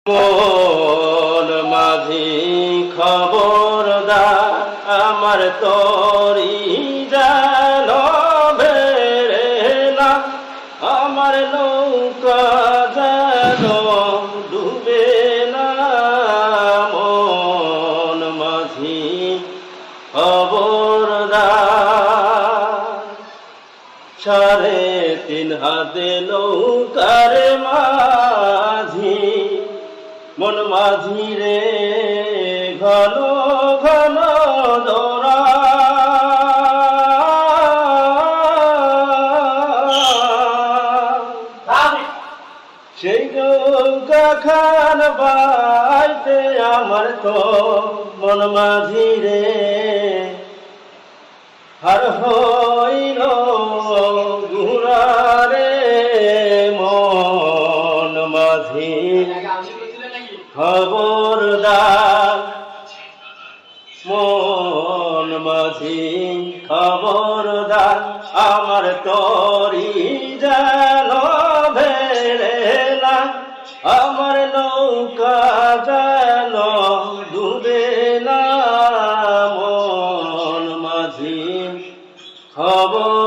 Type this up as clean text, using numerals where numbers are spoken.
মন মাঝি খবরদার আমার তরি যেন বেড়ে না, আমার নৌকা যেন ডুবে না। মন মাঝি খবরদার, 3.5 হাতে নৌকার মাঝি, মন মাঝি রে ঘন ঘন দৌড়া। সেই নৌকা খান বাইতে আমার তো মন মাঝি রে হার হইল গুড়া রে। মন মাঝি খবরদার, মন মাঝি খবরদার আমার তরি যেন ভেড়ে না, আমার নৌকা যেন ডুবে না। মন মাঝি খবর